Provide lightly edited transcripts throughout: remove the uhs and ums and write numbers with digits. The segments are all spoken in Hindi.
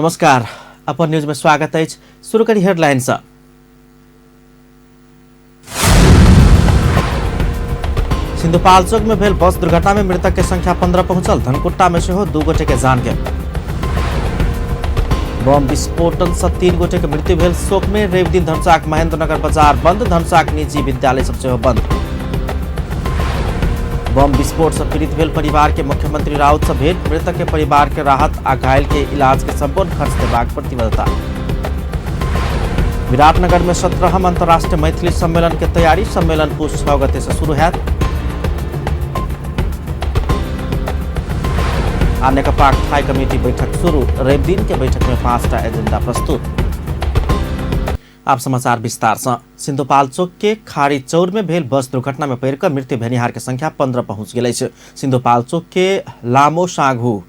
नमस्कार, अपन न्यूज में स्वागत है। शुरू करी हेडलाइंस। सिंधुपाल्चोक में भेल बस दुर्घटना में मृतक के संख्या 15 पहुंचल। धनकुट्टा में से हो 2 गोटे के जान गए। बम विस्फोटन से 3 गोटे के मृत्यु भेल। शोक में रवि दिन धनसाक महेंद्रनगर बाजार बंद। धनसाक निजी विद्यालय सबसे हो बंद। बम विस्फोट से पीड़ित भेल परिवार के मुख्यमंत्री राउत से भेंट। मृतक के परिवार के राहत आ घायल के इलाज के संपूर्ण खर्च देबाक प्रतिबद्धता। विराटनगर में 17वां अंतर्राष्ट्रीय मैथिली सम्मेलन के तैयारी। सम्मेलन पुष 6 गते से शुरू हैत। नेकपा स्थायी कमेटी बैठक शुरू। रवि दिन के बैठक में 5टा एजेंडा प्रस्तुत। आप समाचार विस्तार से। सिंधुपाल्चोक के खाड़ी चौर में भेल बस दुर्घटना में पड़कर मृत्यु भेनिहार के संख्या 15 पहुंच गई है। सिंधुपाल्चोक के लामो साँघू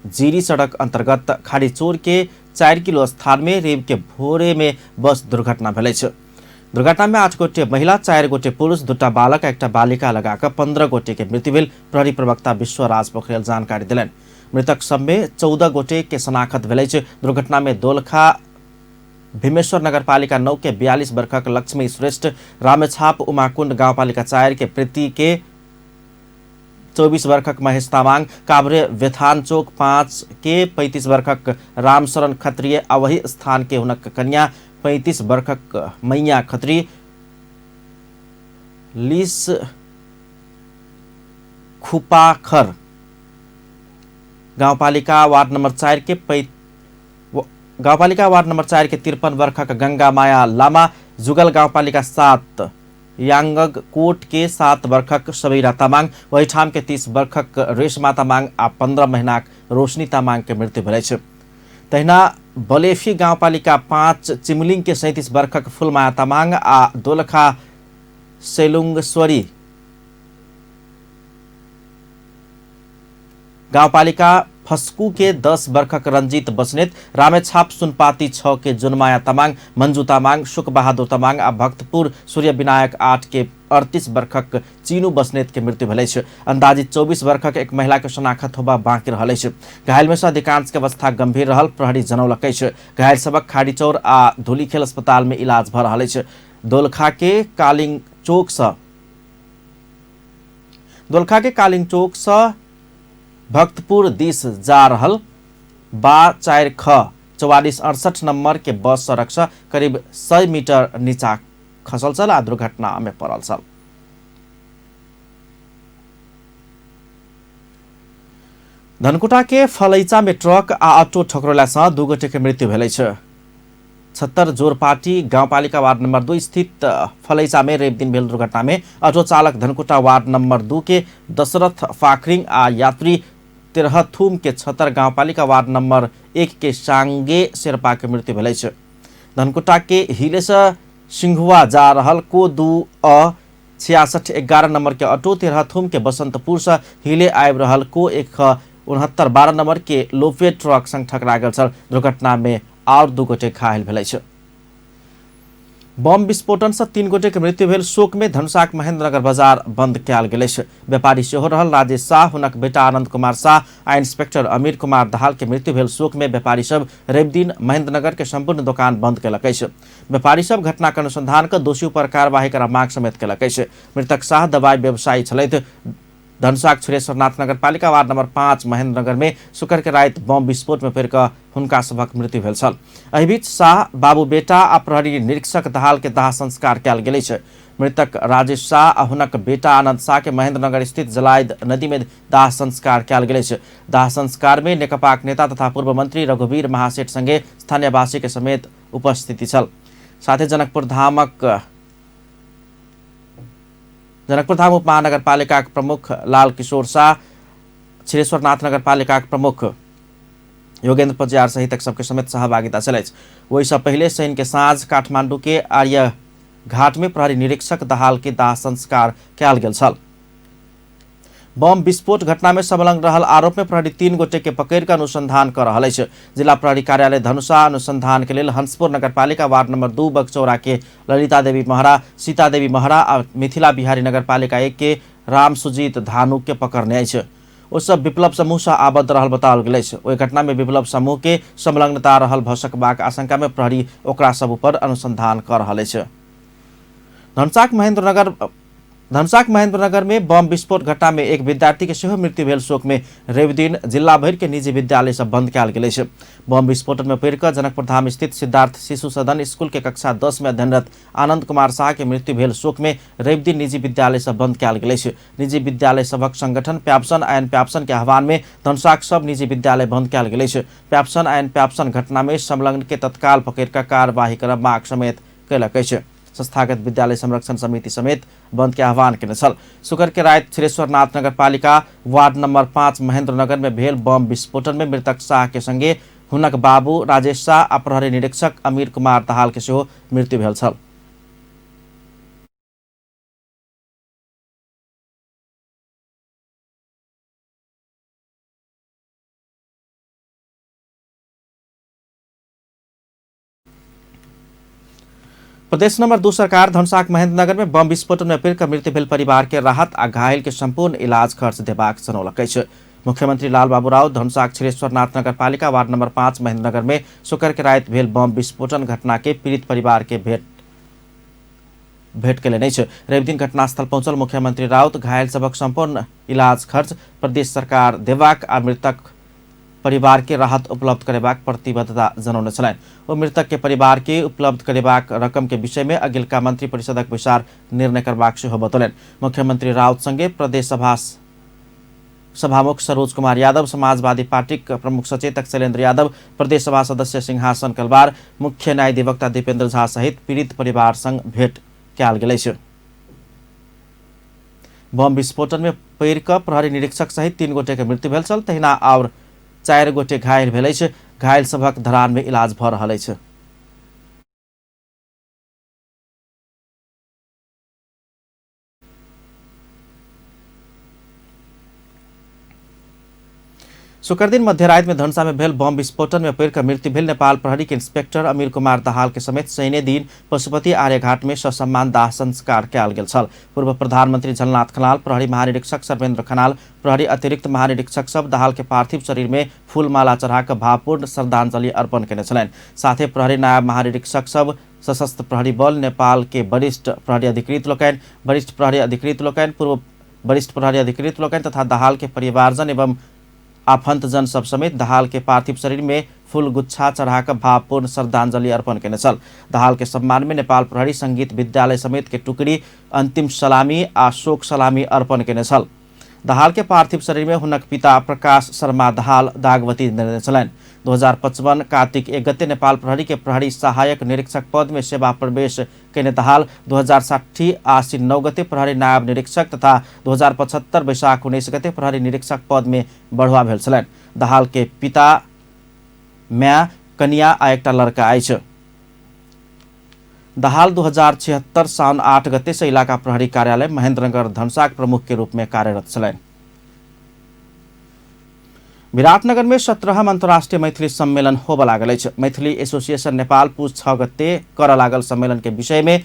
जीरी सड़क अंतर्गत खाड़ी चौर के 4 किलो स्थान में रवि के भोरे में बस दुर्घटना भेल है। दुर्घटना में 8 गोटे महिला, 4 गोटे पुरुष, 2टा बालक, 1टा बालिका लगाकर 15 गोटे के मृत्यु भेल। प्रहरी प्रवक्ता विश्वराज पोखरेल जानकारी दिलन। मृतक सब में 14 गोटे के शनाखत भेल है। दुर्घटना में दोलखा भीमेश्वर नगरपालिका 9 के 42 वर्षक लक्ष्मी श्रेष्ठ, रामेछाप उमाकुंड गाउँपालिका 4 के प्रीति के 24 वर्षक महेश तामाङ, काभ्रे वेथान चोक 5 के 35 वर्षक रामशरण खत्रिय, वही स्थान के हुनक कन्या 35 वर्षक मैया खत्री, लिस खुपाखर गाउँपालिका वार्ड नंबर 4 के 53 वर्षक गंगा माया लामा, जुगल गाउँपालिका 7 यांगग कोट के 7 वर्षक सबैरा तामाङ, वही ठाम के 30 वर्षक रेशमा तामाङ आ 15 महीनाक रोशनी तामाङ के मृत्यु भेल है। तहिना बलेफी गाउँपालिका 5 चिमलिङ के 37 वर्षक फुलमाया तामाङ आ दोलखा सेलुङश्वरी गाउँपालिका फस्कू के 10 वर्षक रंजीत बस्नेत, रामेछाप सुनपाती 6 के जुनमाया तामाङ, मंजू तामाङ, सुख बहादुर तामाङ आ भक्तपुर सूर्य विनायक 8 के 38 वर्षक चीनू बस्नेत के मृत्यु भेल है। अंदाजित 24 वर्षक एक महिला के शनाखत होबा बाँकी रहल है। घायल में से अधिकांश के अवस्था गंभीर रहल प्रहरी जनौलक है। घायल सबक खाड़ीचौर आ धुलीखेल अस्पताल में इलाज भ रहल है। दोलखा के कालिङ चौक से भक्तपुर दिस जा रहल बा 4 ख 4468 नंबर के बस सड़क से करीब 100 मीटर नीचा खसल छल आ दुर्घटना में पड़ल छल। धनकुटा के फलैचा में ट्रक आ ऑटो ठोकरला से 2 गोटे के मृत्यु भेल है। 76 जोरपाटी गाउँपालिका वार्ड नंबर 2 स्थित फलैचा में रवि दिन भेल दुर्घटना में ऑटो चालक धनकुटा वार्ड नंबर 2 के दशरथ फाखरिङ आ यात्री तेरहथुम के 76 गाउँपालिका वार्ड नंबर 1 के सांगे शेर्पा के मृत्यु भेल है। धनकुटा के हिले से सिंघुआ जा रहल को 2 अ 66 11 नंबर के ऑटो तेरहथुम के बसंतपुर से हिले आबि रहल को 1 ख 69 12 नंबर के लोफे ट्रक संग टकरा गेल छल। दुर्घटना में और 2 गोटे घायल भेल है। बम विस्फोटन से 3 गोटे के मृत्यु भेल। शोक में धनसाक महेंद्रनगर बाजार बंद कयल गेल है। व्यापारी सेहो रहल राजेश शाह, हुनक बेटा आनंद कुमार शाह आ इंस्पेक्टर अमीर कुमार दाहाल के मृत्यु भेल। शोक में व्यापारी सब रवि दिन महेंद्रनगर के संपूर्ण दुकान बंद कयलक है। व्यापारी सब घटना के अनुसंधान कर दोषी पर कार्यवाही कर मांग समेत कयलक है। मृतक शाह दवाई व्यवसायी छलैथ। धनसाक छुरेश्वरनाथ नगरपालिका वार्ड नंबर 5 महेंद्रनगर में शुक्र के रात बम विस्फोट में पड़कर हुनका सबक मृत्यु भेल छल। एहि बीच शाह बाबू बेटा आ प्रहरी निरीक्षक दाहाल के दाह संस्कार कयल गेल छै। मृतक राजेश शाह आ हुनक बेटा आनंद शाह के महेंद्रनगर स्थित जलायद नदी में दाह संस्कार कयल गेल छै। दाह संस्कार में नेकपा नेता तथा पूर्व मंत्री रघुवीर महासेठ संगे स्थानीयवासी के समेत उपस्थिति छल। साथै जनकपुर धाम उपमहानगरपालिका के प्रमुख लाल किशोर शाह, छिरेश्वरनाथ नगरपालिका के प्रमुख योगेंद्र पजियार सहित सबके समेत सहभागिता चले। वही सब पहले शनि के साँझ काठमांडू के आर्य घाट में प्रहरी निरीक्षक दाहाल के दाह संस्कार कयल गेल छल। बम विस्फोट घटना में संलग्न रहल आरोप में प्रहरी 3 गोटे के पकड़ कर अनुसंधान कर रहा है। जिला प्रहरी कार्यालय धनुषा अनुसंधान के लिए हंसपुर नगरपालिका वार्ड नंबर 2 बगचौरा के ललिता देवी महरा, सीता देवी महरा और मिथिला बिहारी नगरपालिका 1 के राम सुजीत धानु के पकड़ने है। ओ सब विप्लव समूह से आबद्ध रहल बताओल गेल अछि। ओहि घटना में विप्लव समूह के संलग्नता रहल भऽ सकबाक आशंका में प्रहरी ओकरा सब ऊपर अनुसंधान कर रहल अछि। धनसाक महेंद्रनगर में बम विस्फोट घटना में एक विद्यार्थी के सेहो मृत्यु भेल। शोक में रवि दिन जिला भर के निजी विद्यालय सब बंद कयल गेल अछि। बम विस्फोट में पड़ि कऽ जनकपुरधाम स्थित सिद्धार्थ शिशु सदन स्कूल के कक्षा 10 में अध्ययनरत आनंद कुमार शाह के मृत्यु भेल। शोक में रवि दिन निजी विद्यालय सब बंद कयल गेल अछि। निजी विद्यालय सबक संगठन प्याप्सन आयन प्याप्सन के आह्वान में धनसाक सब निजी विद्यालय बंद कयल गेल अछि। प्याप्सन आयन प्याप्सन घटना में संलग्न के तत्काल पकड़ कऽ कार्यवाही करब मांग समेत कयलक अछि। संस्थागत विद्यालय संरक्षण समिति समेत बंद के आह्वान केने छल। शुक्र के रात छिरेश्वरनाथ नगर पालिका वार्ड नंबर 5 महेंद्रनगर में भेल बम विस्फोटन में मृतक शाह के संगे हुनक बाबू राजेश शाह आ प्रहरी निरीक्षक अमीर कुमार दाहाल के सेहो मृत्यु भेल छल। प्रदेश नंबर 2 सरकार धनसाक महेंद्रनगर में बम विस्फोटन में पीड़ित मृत्यु भेल परिवार के राहत आ घायल के संपूर्ण इलाज खर्च देबाक जनौलक अछि। मुख्यमंत्री लाल बाबू राव धनसाक छिरेश्वरनाथ नगर पालिका वार्ड नंबर 5 महेंद्रनगर में शुक्र के रात भेल बम विस्फोटन घटना के पीड़ित परिवार के भेंट के लेने रवि दिन घटनास्थल पहुंचल मुख्यमंत्री राउत घायल सबक संपूर्ण इलाज खर्च प्रदेश सरकार देबाक आ मृतक परिवार के राहत उपलब्ध करेबाक प्रतिबद्धता जनौने छलनि। ओ मृतक के परिवार के उपलब्ध करेबाक रकम के विषय में अगिलका मंत्री परिषदक विचार निर्णय करबाक सेहो बतौलनि। मुख्यमंत्री राउत संगे प्रदेश सभामुख सरोज कुमार यादव, समाजवादी पार्टी प्रमुख सचेतक शैलेंद्र यादव, प्रदेश सभा सदस्य सिंहासन कलवार, मुख्य न्याय अधिवक्ता दीपेंद्र झा सहित पीड़ित परिवार संग भेंट कयल गेल अछि। बम विस्फोटन में पड़ि कऽ प्रहरी निरीक्षक सहित 3 गोटे के मृत्यु भेल छल। तहिना और 4 गोटे घायल भेल अछि। घायल सभक धरान में इलाज भऽ रहल अछि। शुक्र दिन मध्यरात में धनसा में भेल बम विस्फोटन में पड़ि कऽ मृत्यु भेल नेपाल प्रहरी के इंस्पेक्टर अमीर कुमार दाहाल के समेत शनि दिन पशुपति आर्यघाट में ससम्मान दाह संस्कार कयल गेल छल। पूर्व प्रधानमंत्री झलनाथ खनाल, प्रहरी महानिरीक्षक सर्वेन्द्र खनाल, प्रहरी अतिरिक्त महानिरीक्षक सब दाहाल के पार्थिव शरीर में फूलमाला चढ़ाकर भावपूर्ण श्रद्धांजलि अर्पण केने छलनि। साथै प्रहरी नायब महानिरीक्षक सब, सशस्त्र प्रहरी बल नेपाल के वरिष्ठ प्रहरी अधिकृत लोकनि, वरिष्ठ प्रहरी अधिकृत लोकनि, पूर्व वरिष्ठ प्रहरी अधिकृत लोकनि तथा दाहाल के परिवारजन एवं आफन्तजन सब समेत दाहाल के पार्थिव शरीर में फूल गुच्छा चढ़ाकर भावपूर्ण श्रद्धांजलि अर्पण केने छल। दाहाल के सम्मान में नेपाल प्रहरी संगीत विद्यालय समेत के टुकड़ी अंतिम सलामी आ शोक सलामी अर्पण केने छल। दाहाल के पार्थिव शरीर में हुनक पिता प्रकाश शर्मा दाहाल दागवती देने छलनि। 2055 कार्तिक 1 गते नेपाल प्रहरी के प्रहरी सहायक निरीक्षक पद में सेवा प्रवेश केने दाहाल 2060 आश्विन 9 गते प्रहरी नायब निरीक्षक तथा 2075 वैशाख 19 गते प्रहरी निरीक्षक पद में बढ़ुआ भेल छलनि। दाहाल के पिता, माय, कन्या आ एकटा लड़का अछि। दाहाल 2076 साउन 8 गते से इलाका प्रहरी कार्यालय महेंद्रनगर धनसाक प्रमुख के रूप में कार्यरत छलनि। विराटनगर में 17वां अंतर्राष्ट्रीय मैथिली सम्मेलन होबऽ लागल अछि। मैथिली एसोसिएशन नेपाल पूस 6 गते करऽ लागल सम्मेलन के विषय में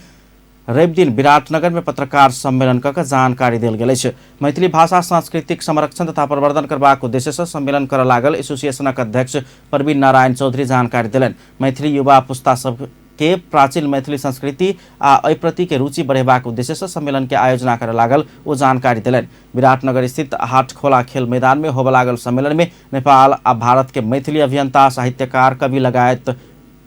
रवि दिन विराटनगर में पत्रकार सम्मेलन कऽ जानकारी देल गेल अछि। मैथिली भाषा सांस्कृतिक संरक्षण तथा प्रवर्धन करबाक उद्देश्य से सम्मेलन करऽ लागल एसोसिएशनक अध्यक्ष प्रवीण नारायण चौधरी जानकारी देलनि। मैथिली युवा पुस्ता सब के प्राचीन मैथिली संस्कृति आ एहि प्रति के रुचि बढ़ेबाक उद्देश्य से सम्मेलन के आयोजना करऽ लागल ओ जानकारी देलनि। विराटनगर स्थित हाटखोला खेल मैदान में होबऽ लागल सम्मेलन में नेपाल आ भारत के मैथिली अभियंता, साहित्यकार, कवि लगायत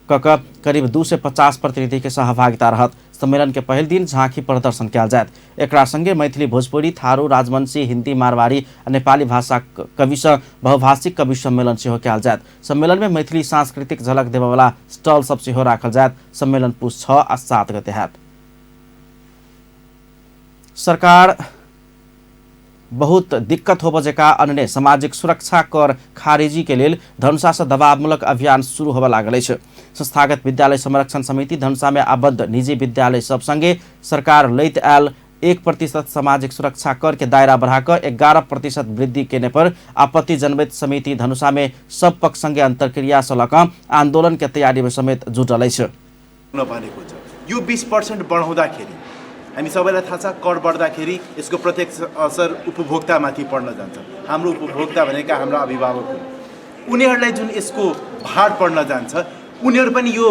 कऽ करीब 2 से 50 प्रतिनिधि के सहभागिता रहत। सम्मेलन के पहल दिन झांकी प्रदर्शन कयल जायत। एकरा संगे मैथिली, भोजपुरी, थारू, राजवंशी, हिंदी, मारवाड़ी आ नेपाली भाषा कवि सँ बहुभाषिक कवि सम्मेलन सेहो कयल जायत। सम्मेलन में मैथिली सांस्कृतिक झलक देबयवला स्टॉल सब सेहो राखल जायत। सम्मेलन पूस 6 आ 7 गते हैत। सरकार बहुत दिक्कत होबऽ जेका अन्य सामाजिक सुरक्षा कर खारिजी के लेल धनुषा से दबावमूलक अभियान शुरू होबऽ लागल अछि। संस्थागत विद्यालय संरक्षण समिति धनुषा में आबद्ध निजी विद्यालय सब संगे सरकार लैत आयल 1% सामाजिक सुरक्षा कर के दायरा बढ़ाकर 11% वृद्धि केने पर आपत्ति जनबैत समिति धनुषा में सब पक्ष संगे अंतरक्रिया से लऽ कऽ आंदोलन के तैयारी में समेत जुटल अछि। यो 20% बढाउँदाखेरि हामी सबैलाई थाहा छ कर बढ्दाखेरि यसको प्रत्यक्ष असर उपभोक्तामाथि पर्न जान्छ। हाम्रो उपभोक्ता भनेका हाम्रा अभिभावक हुन्। उनीहरूलाई जुन यसको भार पर्न जान्छ, उनीहरू पनि यो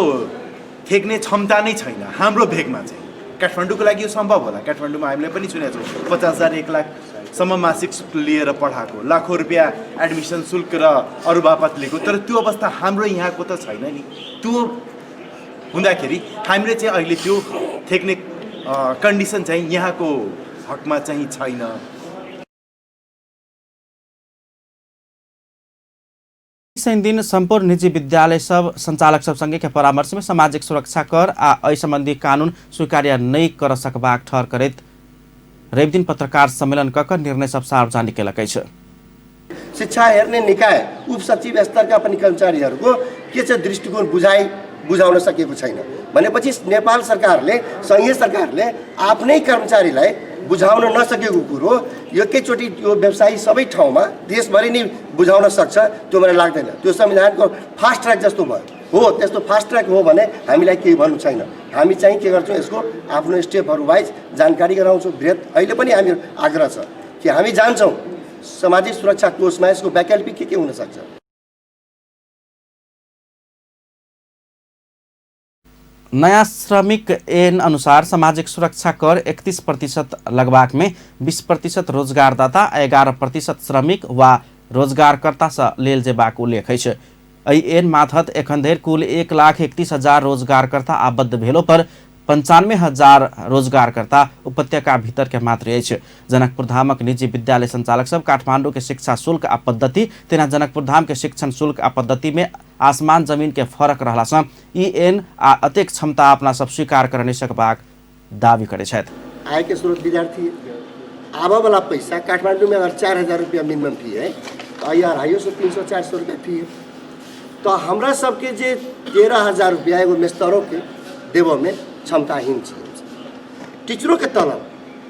ठेक्ने क्षमता नै छैन हाम्रो भेगमा चाहिँ। काठमाडौँको लागि यो सम्भव होला। काठमाडौँमा हामीले पनि सुनेका छौँ 50,000 1 लाखसम्म मासिक शुल्क लिएर पढाएको, लाखौँ रुपियाँ एडमिसन शुल्क र अरू बापत लिएको। तर त्यो अवस्था हाम्रो यहाँको त छैन नि। त्यो हुँदाखेरि हामीले चाहिँ अहिले त्यो ठेक्ने कन्डिसन चाहिँ यहाँको हकमा चाहिँ छैन। दिन संपूर्ण निजी विद्यालय सब संचालक सब संघ के परामर्श में सामाजिक सुरक्षा कर आ ऐ संबंधी कानून स्वीकार्य नहीं कर सकबाक ठहर करैत रवि दिन पत्रकार सम्मेलन कक निर्णय सब सार्वजनिक केलकै छ। शिक्षा हेर्ने निकाय उपसचिव स्तरका पनि कर्मचारीहरूको के छ दृष्टिकोण बुझाउन सकेको छैन भनेपछि नेपाल सरकारले संघीय सरकारले आफ्नै कर्मचारीलाई बुझाउन नसकेको कुरो एकैचोटि यो व्यवसायी सबै ठाउँमा देशभरि नै बुझाउन सक्छ त्यो मलाई लाग्दैन। त्यो संविधानको फास्ट ट्र्याक जस्तो भयो हो, त्यस्तो फास्ट ट्र्याक हो भने हामीलाई केही भन्नु छैन। हामी चाहिँ के गर्छौँ, यसको आफ्नो स्टेपहरू वाइज जानकारी गराउँछौँ। बृहत अहिले पनि हामी आग्रह छ कि हामी जान्छौँ सामाजिक सुरक्षा कोषमा यसको वैकल्पिक के हुन सक्छ। नयाँ श्रमिक ऐन अनुसार सामाजिक सुरक्षा कर 31% लगबाक में 20% रोजगारदाता 11% श्रमिक वा रोजगारकर्ता से लेल जेबाक उल्लेख है। एहि ऐन माथत एखन धरि कुल 1,31,000 रोजगारकर्ता आबद्ध भेलो पर 95,000 रोजगारकर्ता उपत्यका भीतर के मात्र अछि। जनकपुर धामक निजी विद्यालय संचालक सब काठमांडू के शिक्षा शुल्क आ पद्धति तेना जनकपुर धाम के शिक्षण शुल्क आ पद्धति में आसमान जमीन के फरक रहला सँ ई ऐन आ अतेक क्षमता अपना सब स्वीकार कर नहीं सकबाक दावी करे छथि। आय के स्रोत विद्यार्थी आबा वाला पैसा काठमांडू में अगर 4,000 रुपया मिनिमम फी है तो यहाँ हाइयो से 300-400 रुपया फी है। तो हमरा सबके जे 13,000 रुपया एगो मेस्तरों के देव में क्षमताहीन छी। टीचरों के तलब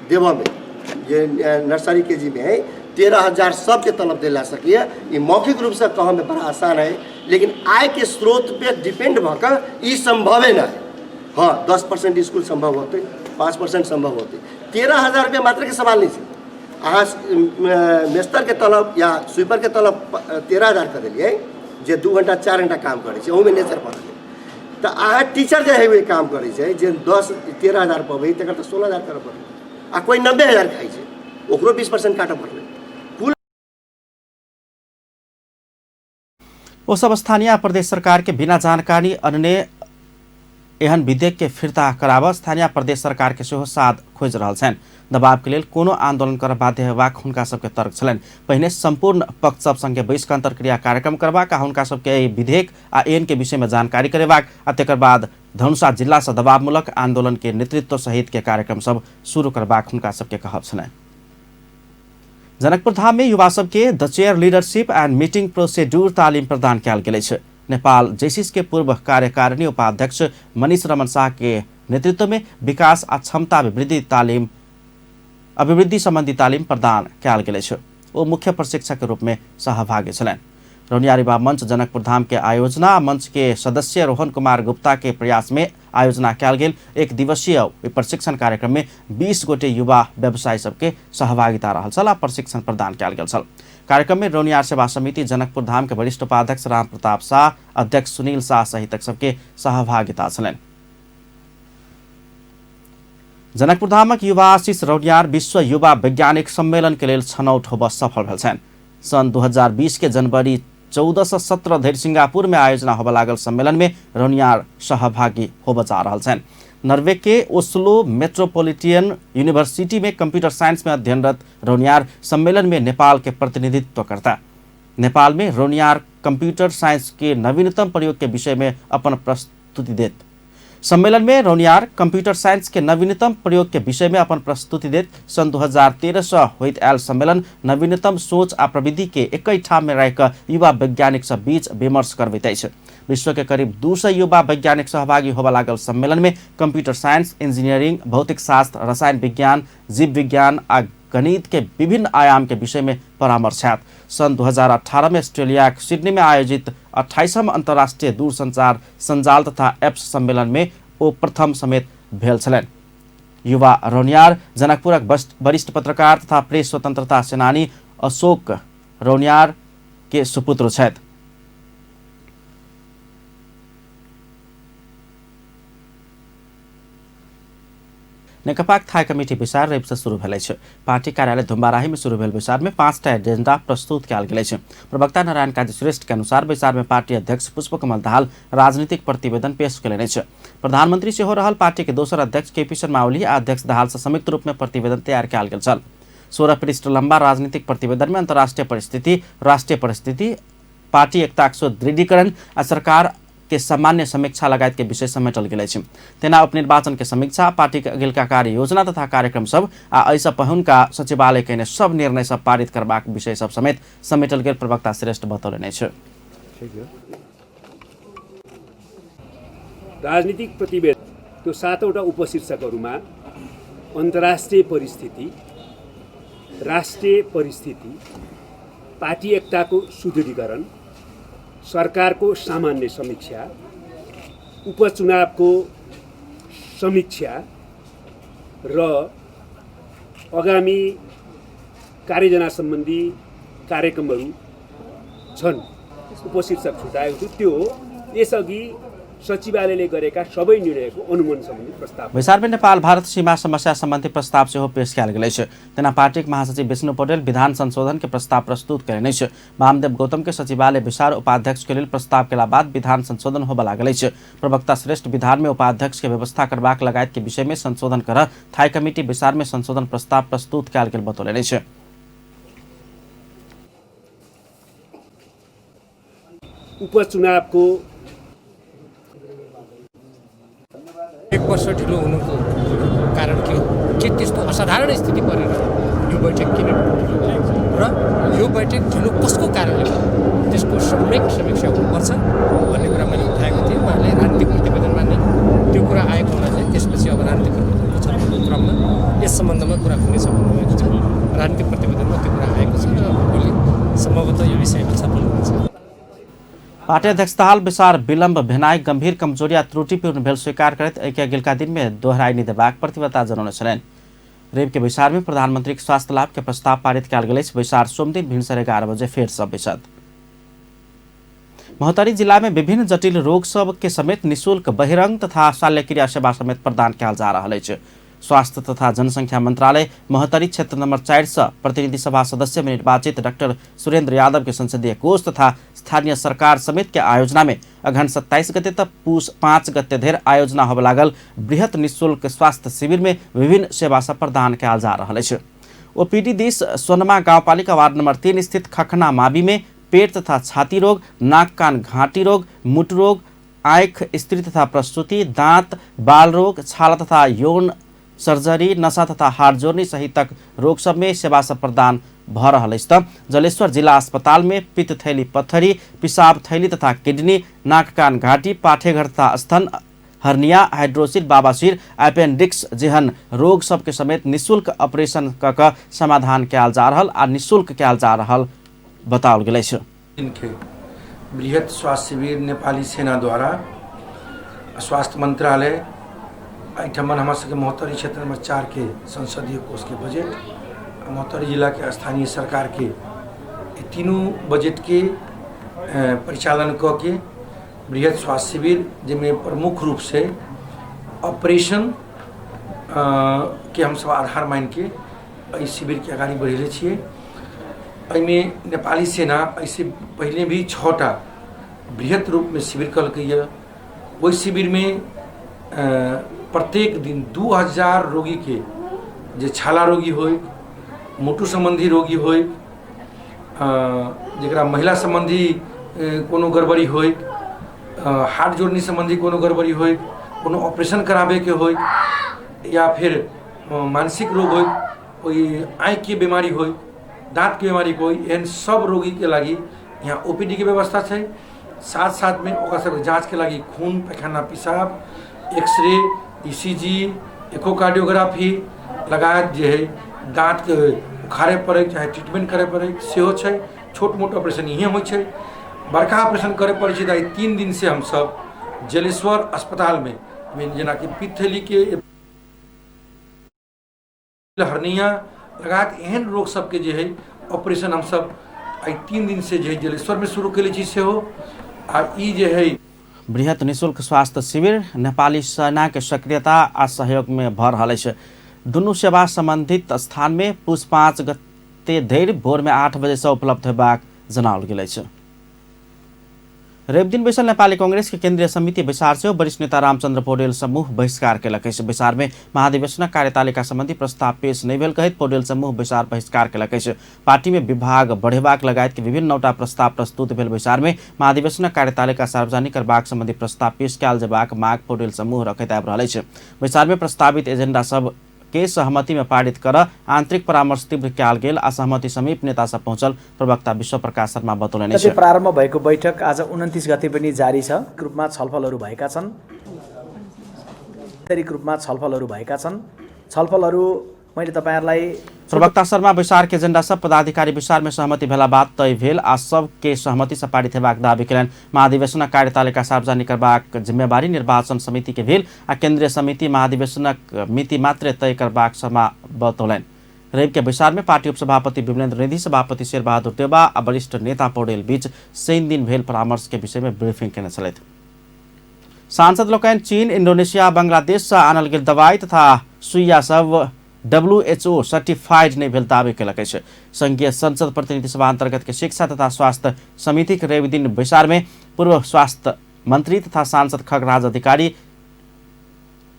देव में जे नर्सरी के जी में है 13,000 सबके तलब दिला सकिए। ये मौखिक रूप से कहने में बड़ा आसान है, लेकिन आय के स्रोत पे डिपेंड भकर ये संभव है ना। हाँ 10% स्कूल संभव होते, 5% संभव होते। 13,000 रुपया मात्र के सवाल नहीं है। अहाँ मेस्तर के तलब या स्वीपर के तलब 13,000 कर दिलिए जे 2 घंटा 4 घंटा काम करे छे ओमे नेचर पड़ल। तो अहाँ टीचर जे है काम करे छे जे 13,000 पबै तकर तो 16,000 कर पड़ल। आ कोई 90,000 खाई छे ओकरो 20% काट पड़ल। वो सब स्थानीय प्रदेश सरकार के बिना जानकारी अन्य एहन विधेयक के फिर्ता कराब स्थानीय प्रदेश सरकार के सेहो साथ खोज रहल छन्। दबाव के लेल कोनो आंदोलन कर बाध्य हेबाक हुनका सबके तर्क छलनि। पहिने संपूर्ण पक्ष सब संगे बैसक अंतरक्रिया कार्यक्रम करबाक आ हुनका सबके विधेयक आ ऐन के विषय में जानकारी करेबाक आ तेकर बाद धनुषा जिला से दबावमूलक आंदोलन के नेतृत्व सहित के कार्यक्रम सब शुरू करबाक हुनका सबके कहब छलनि। जनकपुर धाम में युवा सबके the chair leadership and meeting procedure तालीम प्रदान कयल गेल छै। नेपाल जैसिस के पूर्व कार्यकारिणी उपाध्यक्ष मनीष रमन शाह के नेतृत्व में विकास आ क्षमता अभिवृद्धि संबंधी तालीम प्रदान कयल गेल छै। वो मुख्य प्रशिक्षक के रूप में सहभागी छलनि। रौनिया युवा मंच जनकपुर धाम के आयोजना मंच के सदस्य रोहन कुमार गुप्ता के प्रयास में आयोजना कयल गेल एक दिवसीय प्रशिक्षण कार्यक्रम में 20 गोटे युवा व्यवसायी सबके सहभागिता रहल छल आ प्रशिक्षण प्रदान कयल गेल छल। कार्यक्रम में रौनिया सेवा समिति जनकपुर धाम के वरिष्ठ उपाध्यक्ष राम प्रताप शाह, अध्यक्ष सुनील शाह सहित सबके सहभागिता छलनि। जनकपुर धामक युवा आशीष रौनियार विश्व युवा वैज्ञानिक सम्मेलन के लेल छनौट होब सफल भेल छन्। सन् 2020 के जनवरी 14 से 17 धरि सिंगापुर में आयोजना होब लागल सम्मेलन में रौनियार सहभागी होब जा रहल छन्। नर्वे के ओस्लो मेट्रोपोलिटन यूनिवर्सिटी में कंप्यूटर साइंस में अध्ययनरत रौनियार सम्मेलन में नेपाल के प्रतिनिधित्व करता। नेपाल में रौनियार कंप्यूटर साइंस के नवीनतम प्रयोग के विषय में अपन प्रस्तुति देत। सम्मेलन में रौनियार कंप्यूटर साइंस के नवीनतम प्रयोग के विषय में अपन प्रस्तुति देत सन 2013 से होइत आयल सम्मेलन नवीनतम सोच आ प्रविधि के एकै ठाम में रहकर युवा वैज्ञानिक सब बीच विमर्श करबैत अछि। विश्व के करीब 200 युवा वैज्ञानिक सहभागी होबा लागल सम्मेलन में कंप्यूटर साइंस, इंजीनियरिंग, भौतिक शास्त्र, रसायन विज्ञान, जीव विज्ञान आ गणित के विभिन्न आयाम के विषय में परामर्श हैत। सन 2018 में ऑस्ट्रेलिया सिडनी में आयोजित 28वां अंतर्राष्ट्रीय दूरसंचार संजाल तथा एप्स सम्मेलन में वो प्रथम समेत भेल छलनि। युवा रौनियार जनकपुरक वरिष्ठ पत्रकार तथा प्रेस स्वतन्त्रता सेनानी अशोक रौनियार के सुपुत्र छथि। नेकपा थाई कमिटी विचार रवि से शुरू भेल अछि। पार्टी कार्यालय धुम्बाराही में शुरू भेल विचार में 5टा एजेंडा प्रस्तुत कयल गेल अछि। प्रवक्ता नारायण काजी श्रेष्ठ के अनुसार विचार में पार्टी अध्यक्ष पुष्पकमल दाहाल राजनीतिक प्रतिवेदन पेश कयलनि अछि। प्रधानमंत्री सेहो रहल पार्टी के दोसर अध्यक्ष केपी शर्मा ओली आ अध्यक्ष दाहाल से संयुक्त रूप में प्रतिवेदन तैयार कयल गेल छल। 16 पृष्ठ लंबा राजनीतिक प्रतिवेदन में अंतर्राष्ट्रीय परिस्थिति, राष्ट्रीय परिस्थिति, पार्टी एकताक सुदृढ़ीकरण आ सरकार के सामान्य समीक्षा लगायत के विषय समेटल गेल अछि। तेना उपनिर्वाचन के समीक्षा, पार्टी के अगिलका कार्य योजना तथा कार्यक्रम सब आ ऐसा पहुनका सचिवालय के सब निर्णय सब पारित करबाक विषय सब समेत समेटल गेल प्रवक्ता श्रेष्ठ बतौलनि अछि। राजनीतिक प्रतिवेदन त्यो 7वटा उपशीर्षकहरूमा अन्तर्राष्ट्रिय परिस्थिति, राष्ट्रिय परिस्थिति, पार्टी एकताको सुदृढीकरण, सरकारको सामान्य समीक्षा, उपचुनावको समीक्षा र आगामी कार्ययोजना सम्बन्धी कार्यक्रमहरू छन्। उपशीर्षक छुटाएको छु त्यो यसअघि सचिवालयले गरेका सबै निर्णयको अनुमोदन सम्बन्धी प्रस्ताव। विचार में नेपाल भारत सीमा समस्या संबंधी प्रस्ताव सेहो पेश कयल गेल अछि। तेना पार्टीक महासचिव विष्णु पौडेल विधान संशोधन के प्रस्ताव प्रस्तुत कयलनि अछि। वामदेव गौतम के सचिवालय विचार उपाध्यक्ष के लेल प्रस्ताव केला बाद विधान संशोधन होबय लागल अछि। प्रवक्ता श्रेष्ठ विधान में उपाध्यक्ष के व्यवस्था करबाक लगायत के विषय में संशोधन कर थाई कमिटी विचार में संशोधन प्रस्ताव प्रस्तुत कयल गेल बतौलनि अछि। उपचुनावको 1 वर्ष ढिलो हुनुको कारण के हो, के त्यस्तो असाधारण स्थिति परेर यो बैठक किन र यो बैठक ढिलो कसको कारणले भयो त्यसको समीक्षा हुनुपर्छ भन्ने कुरा मैले उठाएको थिएँ। उहाँले राजनीतिक प्रतिवेदनमा नै त्यो कुरा आएको हुनाले त्यसपछि अब राजनीतिक प्रतिवेदनको छलफलको क्रममा यस सम्बन्धमा कुरा हुनेछ भन्नुभएको छ। राजनीतिक प्रतिवेदनमा त्यो कुरा आएको छ र भोलि सम्भवतः यो विषयमा छलफल हुनेछ। पार्टी अध्यक्ष दाहाल विचार विलम्ब भेनाई गंभीर कमजोरी या त्रुटिपूर्ण भेल स्वीकार करत एक अगिलका दिन में दोहराई नहीं देबाक प्रतिबद्धता जनाउने छलनि। रेप के विचार में प्रधानमंत्री के स्वास्थ्य लाभ के प्रस्ताव पारित कयल गेल अछि। विचार सोमदिन भिनसर 11 बजे फेर सब विशद। महोत्तरी जिला में विभिन्न जटिल रोग सब के समेत निःशुल्क बहिरंग तथा शल्यक्रिया सेवा समेत प्रदान कयल जा रहल अछि। स्वास्थ्य तथा जनसंख्या मंत्रालय महोत्तरी क्षेत्र नंबर 4 से प्रतिनिधि सभा सदस्य में निर्वाचित डॉक्टर सुरेंद्र यादव के संसदीय कोष तथा स्थानीय सरकार समेत के आयोजना में अगहन 27 गते तक पूस 5 गते धरि आयोजना होबय लागल बृहत निःशुल्क स्वास्थ्य शिविर में विभिन्न सेवा सब प्रदान कयल जा रहल अछि। ओपीडी दिस सोनमा गाउँपालिका वार्ड नंबर 3 स्थित खखना मावि में पेट तथा छाती रोग, नाक कान घाटी रोग, मुट रोग, आँख, स्त्री तथा प्रसूति, दाँत, बाल रोग, छाला तथा यौन सर्जरी, नशा तथा हार्ट जोड़नी सहित तक रोग सब में सेवा सब प्रदान भ रहल अछि। त जलेश्वर जिला अस्पताल में पित्त थैली पत्थरी, पिसाब थैली तथा किडनी, नाक कान घाटी, पाठेघर तथा स्तन हर्निया, हाइड्रोसिल, बाबासिर, अपेंडिक्स जेहन रोग सब के समेत निःशुल्क ऑपरेशन क समाधान कयल जा रहल आ निःशुल्क कयल जा रहल बताओल गेल अछि। इनके बृहत स्वास्थ्य शिविर नेपाली सेना द्वारा स्वास्थ्य मंत्रालय एठमन हमारे सबके महोत्तरी क्षेत्र नंबर 4 के संसदीय कोष के बजट, महोत्तरी जिला के स्थानीय सरकार के तीनों बजट के परिचालन क के बृहत स्वास्थ्य शिविर जिसमें प्रमुख रूप से ऑपरेशन के हम सब आधार मान के इस शिविर के आगाड़ी बढ़ेले छिए। में नेपाली सेना ऐसे पहले भी 6टा बृहत रूप में शिविर कल। वही शिविर में प्रत्येक दिन 2000 रोगी के जे छाला रोगी हो, मुटु संबंधी रोगी हो, जरा महिला संबंधी कोनो गड़बड़ी हो, हार्ट जोड़नी संबंधी कोनो गड़बड़ी हो, कोनो ऑपरेशन करावे के हो, या फिर मानसिक रोग हो, कोई आँख की बीमारी हो, दाँत की बीमारी हो, एहन सब रोगी के लगी यहाँ ओपीडी के व्यवस्था है। साथ साथ में सब जाँच के लगी खून, पैखाना, पेशाब, एक्सरे, ईसीजी, इकोकार्डियोग्राफी लगायत जे है दाँत के उखाड़े पड़े चाहे ट्रीटमेंट करे पड़े सेहो छै। छोट मोट ऑपरेशन इहे होइ छै, बड़का ऑपरेशन करे पड़े छै। 3 दिन से हम सब जलेश्वर अस्पताल में जेना कि पित्त थैली के हर्निया लगायत एहन रोग सबके जे है ऑपरेशन हम सब 3 दिन से जे है जलेश्वर में शुरू कैले छी से हो आ ई जे है बृहत निःशुल्क स्वास्थ्य शिविर नेपाली सेना के सक्रियता आ सहयोग में भर रहल अछि। दुनू सेवा संबंधित स्थान में पुस 5 गते धरि भोर में 8 बजे से उपलब्ध हेबाक जनाओल गेल अछि। रेवदिन बैसल नेपाली कांग्रेस के केंद्रीय समिति बैसार से वरिष्ठ नेता रामचंद्र पौडेल समूह बहिष्कार केलक अछि। बैसार में महाधिवेशनक कार्यतालिका संबंधी प्रस्ताव पेश नहीं भेल कहैत पौडेल समूह बैसार बहिष्कार केलक अछि। पार्टी में विभाग बढ़ेबाक लगायत के विभिन्न नौटा प्रस्ताव प्रस्तुत भेल बैसार में महाधिवेशनक कार्यतालिका सार्वजनिक करबाक संबंधी प्रस्ताव पेश कयल जेबाक माग पौडेल समूह रखैत आबि रहल अछि। बैसार में प्रस्तावित एजेंडा सब के सहमति में पारित कर आंतरिक परामर्श तीव्र कयल गेल। असहमति समीप नेता सब पहुंचल प्रवक्ता विश्व प्रकाश शर्मा बतौलनि छ। प्रारम्भ भएको बैठक आज 29 गते पनि जारी छ। रूपमा छलफलहरू भएका छन्। छलफलहरू मैले तपाईहरुलाई प्रवक्ता शर्मा बैसार के एजेंडा सब पदाधिकारी विचार में सहमति भेला बाद तय भेल आ सब के सहमति से पारित हेबाक दावी केलनि। महाधिवेशनक कार्यतालिका सार्वजनिक करबाक जिम्मेवारी निर्वाचन समिति के भेल आ केंद्रीय समिति महाधिवेशनक मिति मात्र तय करबाक शर्मा बतौलनि। रेव के बैसार में पार्टी उपसभापति विमलेन्द्र निधि, सभापति शेरबहादुर देउबा आ वरिष्ठ नेता पौडेल बीच 3 दिन भेल परामर्श के विषय में ब्रीफिंग केने छलथि। सांसद लोकनि चीन, इंडोनेशिया, बांग्लादेश से आनल गेल दवाई तथा सुइया सब WHO सर्टिफाइड नहीं भेल दावी केलक अछि। संघीय संसद प्रतिनिधि सभा अंतर्गत के शिक्षा तथा स्वास्थ्य समिति के रेवदिन बैसार में पूर्व स्वास्थ्य मंत्री तथा सांसद खगराज अधिकारी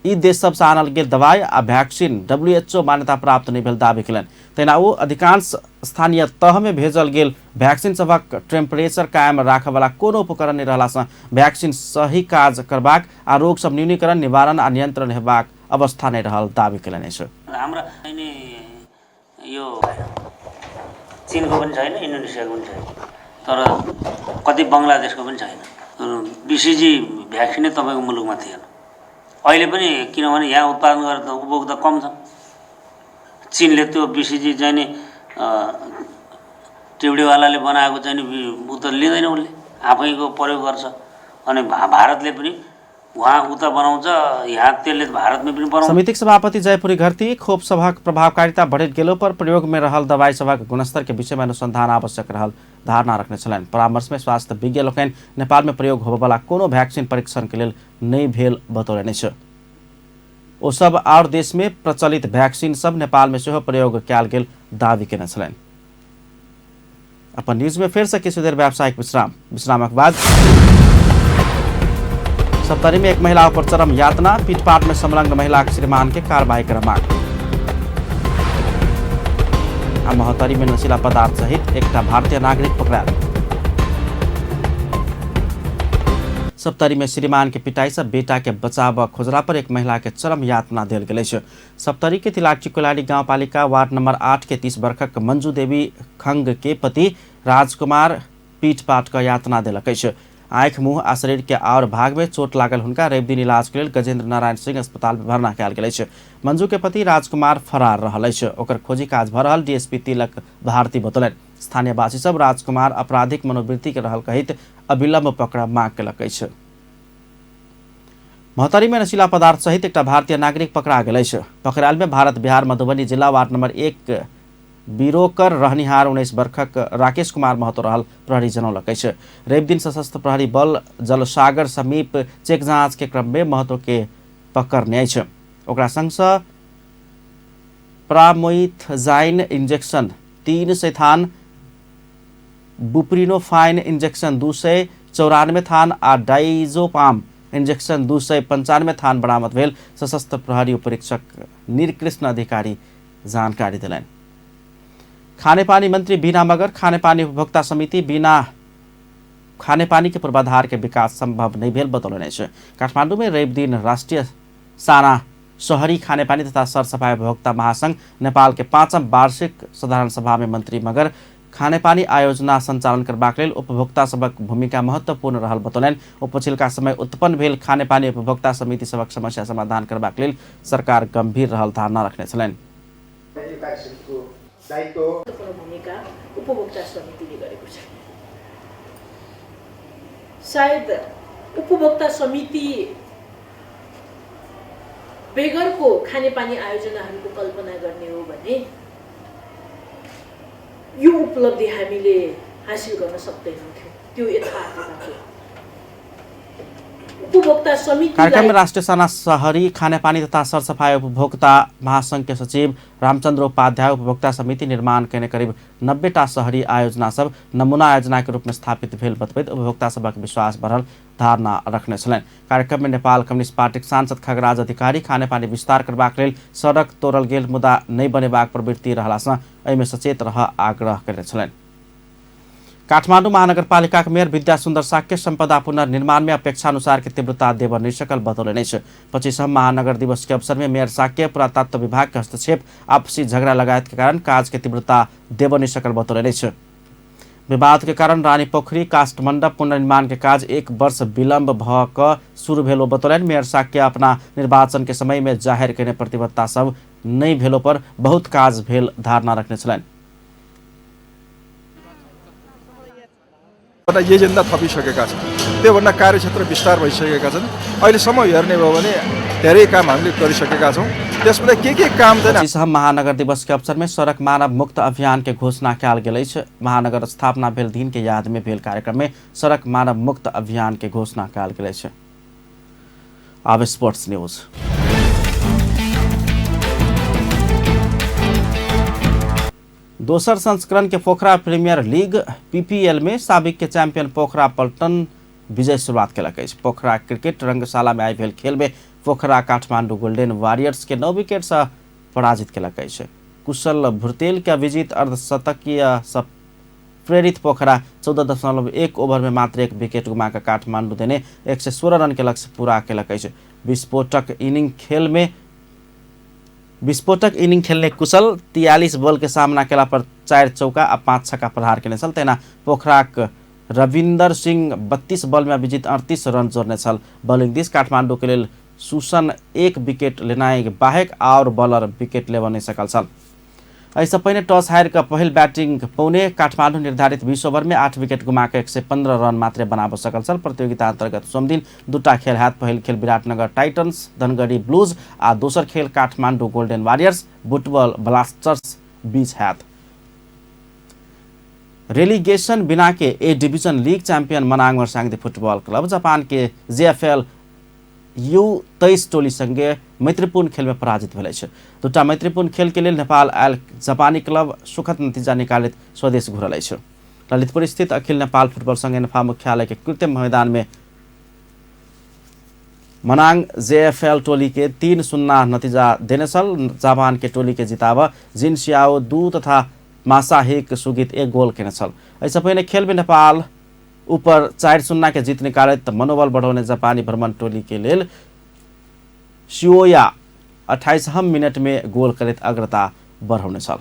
ई देश सब से आनल गेल दवाई आ वैक्सीन WHO मान्यता प्राप्त नहीं भेल दावी केलनि। तेना ओ अधिकांश स्थानीय तह में भेजल गेल वैक्सीन सबक टेम्परेचर कायम राखय वाला कोनो उपकरण नहीं रहला से वैक्सीन सही काज करबाक आ रोग सब न्यूनीकरण, निवारण आ नियंत्रण हेबाक अवस्था नहीं रहल दावी केलनि अछि। हमरा यो चीनको पनि छैन, इन्डोनेसियाको पनि छैन, तर कति बङ्गलादेशको पनि छैन। BCG भ्याक्सिनै तपाईँको मुलुकमा थिएन अहिले पनि, किनभने यहाँ उत्पादन गरेर त उपभोक्ता कम छ। चीनले त्यो BCG चाहिँ नि टिउडीवालाले बनाएको चाहिँ नि उ त लिँदैन, उसले आफैको प्रयोग गर्छ। अनि भारतले पनि वहाँ उता बनाउँछ, यहाँ त्यसले भारतमा पनि बनाउँछ। समितिक सभापति जयपुरी घरती खोप सभक प्रभावकारिता बढ़त गेलो पर प्रयोग में रहल दवाई सभक गुणस्तर के विषय में अनुसंधान आवश्यक रहल धारणा रखने छलनि। परामर्श में स्वास्थ्य विज्ञ लोकनि नेपाल में प्रयोग होबय वाला कोनो वैक्सीन परीक्षण के लेल नहीं भेल बतौलनि अछि। ओ सब और देश में प्रचलित वैक्सीन सब नेपाल में सेहो प्रयोग कयल गेल दावी केने छलनि। अपन न्यूज में फिर से किछु देर व्यावसायिक विश्रामक बाद सप्तरी में एक महिला पर चरम यातना, पीटपाट में संलग्न महिला के श्रीमान के कार्रवाई कर मांग। महोत्तरी में नशीला पदार्थ सहित एक भारतीय नागरिक पकड़ायल। सप्तरी में श्रीमान के पिटाई से बेटा के बचाव खोजला पर एक महिला के चरम यातना देल गेल अछि। सप्तरी के तिलाटी कोलाडी गाउँपालिका वार्ड नंबर 8 के 30 वर्षक मंजू देवी खंग के पति राजकुमार पीटपाट का यातना देलक अछि। आँख, मुंह आ शरीर के और भाग में चोट लागल हुनका रेवदिन इलाज के लेल गजेंद्र नारायण सिंह अस्पताल में भर्ना कयल गेल अछि। मंजू के पति राजकुमार फरार रहल अछि। ओकर खोजी काज भ रहल डीएसपी तिलक भारती बतौलनि। स्थानीय वासी सब राजकुमार आपराधिक मनोवृत्ति के रहल कहित अविलंब पकड़ा मांग केलक अछि। महोत्तरी में नशीला पदार्थ सहित एक भारतीय नागरिक पकड़ा गेल अछि। पकड़ायल में भारत बिहार मधुबनी जिला वार्ड नंबर 1 बिरोकर रहनिहार 19 वर्षक राकेश कुमार महतो रहल प्रहरी जनौलक अछि। रेवदिन सशस्त्र प्रहरी बल जलसागर समीप चेक जांच के क्रम में महतो के पकड़ने अछि। ओकरा संग सँ प्रामोइथजाइन इंजेक्शन 300 थान, बुप्रिनोफाइन इंजेक्शन 294 थान आ डाइजोपाम इंजेक्शन 295 थान बरामद भेल सशस्त्र प्रहरी उपरीक्षक नीलकृष्ण अधिकारी जानकारी दिलनि। खानेपानी मंत्री बीना मगर खानेपानी उपभोक्ता समिति बिना खानेपानी के पूर्वाधार के विकास संभव नहीं भेल बतौलनि अछि। काठमाडौँ में रेवदिन राष्ट्रीय साना शहरी खानेपानी तथा सरसफाई उपभोक्ता महासंघ नेपाल के 5वीं वार्षिक साधारण सभा में मंत्री मगर खानेपानी आयोजना संचालन करबाक लेल उपभोक्ता सबक भूमिका महत्वपूर्ण रहल बतौलनि। ओ पछिलका समय उत्पन्न भेल खानेपानी उपभोक्ता समिति सबक समस्या समाधान करबाक लेल सरकार गंभीर रहल धारणा रखने छलनि। भूमिका उपभोक्ता समितिले गरेको छ। सायद उपभोक्ता समिति बेगरको खानेपानी आयोजनाहरूको कल्पना गर्ने हो भने यो उपलब्धि हामीले हासिल गर्न सक्दैनौँ थियो। त्यो यथार्थता थियो। उपभोक्ता समिति कार्यक्रम में राष्ट्रिय साना शहरी खानेपानी तथा सरसफाई उपभोक्ता महासंघ के सचिव रामचंद्र उपाध्याय उपभोक्ता समिति निर्माण करने करीब 90टा शहरी आयोजना सब नमूना आयोजना के रूप में स्थापित भेल बतबैत उपभोक्ता सबक विश्वास बढ़ल धारणा रखने छलैन। कार्यक्रम में नेपाल कम्युनिस्ट पार्टी सांसद खगराज अधिकारी खानेपानी विस्तार करबाक लेल सड़क तोड़ल गेल मुदा नहीं बनेबाक प्रवृत्ति रहलासँ एहिमे सचेत रह आग्रह करने छलैन। काठमाडौँ महानगरपालिका के मेयर विद्या सुंदर साक्य संपदा पुनर्निर्माण में अपेक्षानुसार की तीव्रता देव निशकल बतौलनि। 25वां महानगर दिवस के अवसर में मेयर साक्य पुरातत्व विभाग के हस्तक्षेप, आपसी झगड़ा लगायत के कारण काज के तीव्रता देव निशकल बतौलनि। विवाद के कारण रानी पोखरी काष्ठमंडप पुनर्निर्माण के काज 1 वर्ष विलम्ब भ शुरू भेलो बतौलनि। मेयर साक्य अपना निर्वाचन के समय में जाहिर करने प्रतिबद्धता सब नहीं भेलो पर बहुत काज भेल धारणा रखने छलैन। एजेन्डा थपिसकेका छन्, त्योभन्दा कार्यक्षेत्र विस्तार भइसकेका छन्। अहिलेसम्म हेर्ने भयो भने धेरै काम हामीले गरिसकेका छौँ। त्यसमा के काम छैन। 25वां महानगर दिवस के अवसर में सड़क मानव मुक्त अभियान के घोषणा कयल गेल अछि। महानगर स्थापना भेल दिन के याद में भेल कार्यक्रम में सड़क मानव मुक्त अभियान के घोषणा कयल गेल अछि। अब स्पोर्ट्स न्यूज। दोसर संस्करण के पोखरा प्रीमियर लीग पीपीएल में साबिक के चैंपियन पोखरा पल्टन विजय शुरुआत केलक अछि। पोखरा क्रिकेट रंगशाला में आइ भेल खेल में पोखरा काठमांडू गोल्डन वॉरियर्स के 9 विकेट से पराजित केलक अछि। कुशल भुर्तेल के विजित अर्धशतकीय से प्रेरित पोखरा 14.1 ओवर में मात्र 1 विकेट गुमाकर काठमांडू देने 116 रन के लक्ष्य पूरा केलक अछि। विस्फोटक इनिंग खेलने कुशल 43 बॉल के सामना केला पर 4 चौका आ 5 छक्का प्रहार केने छल। तेना पोखराक रविंदर सिंह 32 बॉल में विजित 38 रन जोड़ने छल। बॉलिंग दिस काठमांडू के लेल सुसन 1 विकेट लेनाइ बाहेक और बॉलर विकेट लेब नहीं सकल छल। ऐसा पहिने टॉस हार कर पहल बैटिंग पौने काठमांडू निर्धारित 20 ओवर में 8 विकेट गुमाकर 115 रन मात्र बनाब सकल छल। प्रतियोगिता अंतर्गत सोमदिन 2टा खेल हाथ। पहल खेल विराटनगर टाइटन्स धनगढ़ी ब्लूज आ दोसर खेल Kathmandu golden warriors Butwal blasters बीच हाथ। रेलीगेशन बिना के A division league champion Manang Marsyangdi football club Japan के जेएफएल U23 टोली संगे मैत्रीपूर्ण खेल में पराजित भेल अछि। 2टा मैत्रीपूर्ण खेल के लिए नेपाल आयल जापानी क्लब सुखद नतीजा निकालित स्वदेश घुरल अछि। ललितपुर स्थित अखिल नेपाल फुटबॉल संघ एनफा मुख्यालय के कृत्रिम मैदान में मनाङ जेएफएल टोली के 3-0 नतीजा देने छल। जापान के टोली के जिताब जिनसियाओ 2 तथा मासाहिक सुगित 1 गोल केने छल। ऐसा पहिने खेल में नेपाल ऊपर 4-0 के जीत निकालित मनोबल बढ़ाउने जापानी भ्रमण टोली के लेल शिओया 28 मिनट में गोल करित अग्रता बढ़ाउने छल।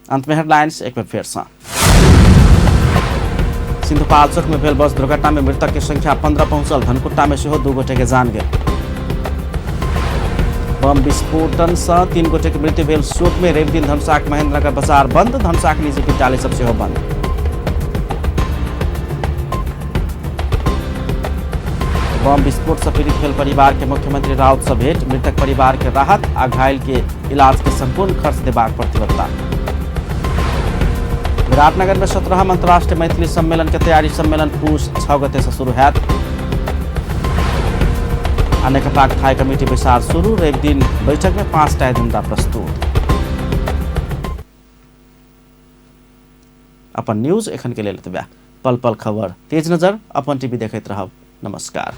अंत में हेडलाइंस एक बार फिर से। सिन्धुपाल्चोक में भेल बस दुर्घटना में मृतक की संख्या 15 पहुंचल। धनकुट्टा में सेहो 2 गोटे के जान गेल। बम विस्फोटन से 3 गोटे के मृत्यु भेल। शोक में रवि दिन धनसाक महेन्द्रनगर बाजार बंद। धनसाक निजी विद्यालय सब सेहो बंद। बम विस्फोट से पीड़ित भेल परिवार के मुख्यमंत्री राउत से भेंट। मृतक परिवार के राहत आ घायल के इलाज के संपूर्ण खर्च देबाक प्रतिबद्धता। विराटनगर में 17वां अंतर्राष्ट्रीय मैथिली सम्मेलन के तैयारी। सम्मेलन पुष 6 गते से शुरू हैत। नेकपा थाई कमिटी विचार शुरू। रवि दिन बैठक में 5टा एजेंडा प्रस्तुत। अपन न्यूज एखन के लेल एतबे। पल पल खबर तेज नजर अपन टीवी देखैत रहब। नमस्कार।